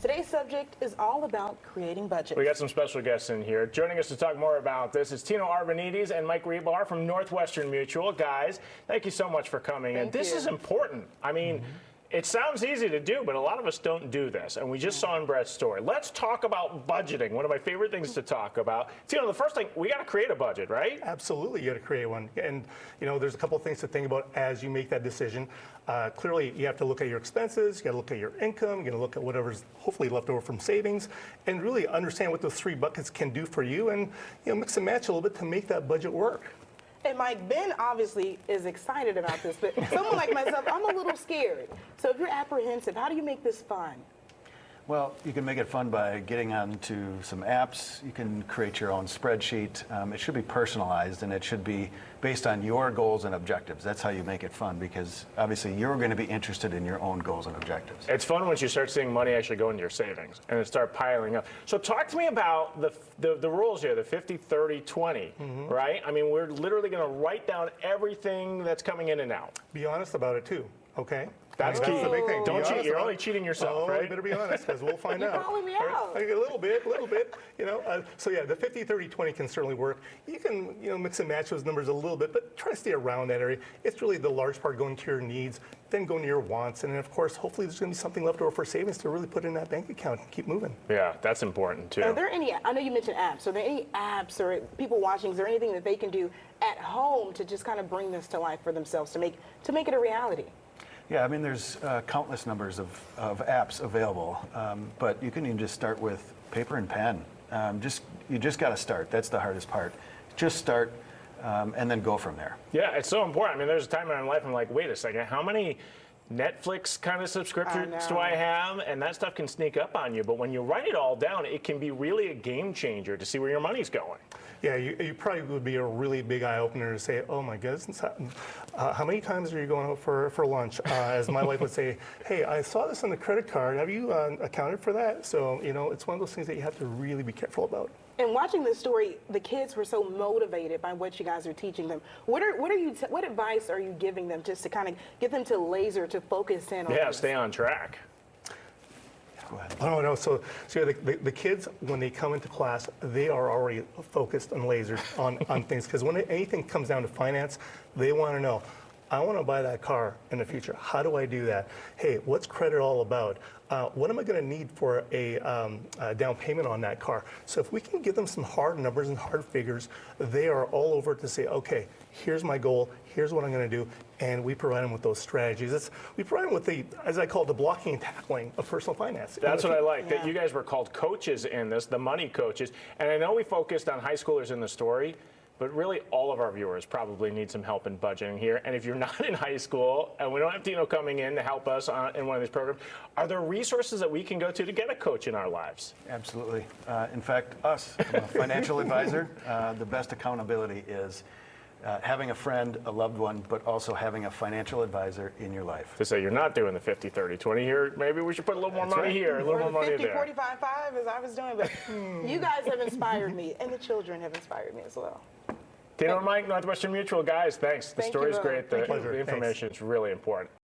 Today's subject is all about creating budgets. We got some special guests in here. Joining us to talk more about this is Tino Arvanetes and Mike Ribar from Northwestern Mutual. Guys, thank you so much for coming in. This is important. I mean, it sounds easy to do, but a lot of us don't do this. And we just saw in Brett's story. Let's talk about budgeting, one of my favorite things to talk about. Tino, the first thing, we got to create a budget, right? Absolutely, you got to create one. And, you know, there's a couple of things to think about as you make that decision. Clearly, you have to look at your expenses, you got to look at your income, you got to look at whatever's hopefully left over from savings, and really understand what those three buckets can do for you, and mix and match a little bit to make that budget work. And Mike, Ben obviously is excited about this, but someone like myself, I'm a little scared. So if you're apprehensive, how do you make this fun? Well, you can make it fun by getting onto some apps. You can create your own spreadsheet. It should be personalized, and it should be based on your goals and objectives. That's how you make it fun, because obviously you're going to be interested in your own goals and objectives. It's fun once you start seeing money actually go into your savings and it start piling up. So talk to me about the rules here, the 50, 30, 20, right? I mean, we're literally going to write down everything that's coming in and out. Be honest about it too, okay? That's key. That's the big thing. Don't cheat. You're only cheating yourself, right? You better be honest, because we'll find out. You're calling me out. A little bit, so yeah, the 50, 30, 20 can certainly work. You can, mix and match those numbers a little bit, but try to stay around that area. It's really the large part going to your needs, then going to your wants, and then of course, hopefully there's going to be something left over for savings to really put in that bank account and keep moving. Yeah, that's important too. Are there any, I know you mentioned apps, are there any apps or people watching, is there anything that they can do at home to just kind of bring this to life for themselves, to make it a reality? Yeah, I mean, there's countless numbers of apps available, but you can even just start with paper and pen. You just got to start. That's the hardest part. Just start and then go from there. Yeah, it's so important. I mean, there's a time in my life I'm like, wait a second, how many Netflix kind of subscriptions do I have? And that stuff can sneak up on you. But when you write it all down, it can be really a game changer to see where your money's going. Yeah, you probably would be a really big eye opener to say, oh my goodness, how many times are you going out for lunch? As my wife would say, hey, I saw this on the credit card. Have you accounted for that? So, it's one of those things that you have to really be careful about. And watching this story, the kids were so motivated by what you guys are teaching them. What advice are you giving them just to kind of get them to focus in on this? Stay on track. Go ahead. Oh, no. So the kids, when they come into class, they are already focused and lasered on things. Because when anything comes down to finance, they want to know, I want to buy that car in the future. How do I do that? Hey, what's credit all about? What am I going to need for a down payment on that car? So if we can give them some hard numbers and hard figures, they are all over to say, okay, here's my goal, here's what I'm going to do, and we provide them with those strategies. We provide them with the, as I call it, the blocking and tackling of personal finance. That's what I like, that you guys were called coaches in this, the money coaches. And I know we focused on high schoolers in the story, but really all of our viewers probably need some help in budgeting here. And if you're not in high school, and we don't have Tino coming in to help us in one of these programs, are there resources that we can go to get a coach in our lives? Absolutely. In fact, I'm a financial advisor. The best accountability is having a friend, a loved one, but also having a financial advisor in your life. To say you're not doing the 50, 30, 20 here, maybe we should put a little more money here, a little more money 50, there. 45, 5 as I was doing, but you guys have inspired me, and the children have inspired me as well. Tino and Mike, Northwestern Mutual, guys, thanks. The story's great. The information is really important.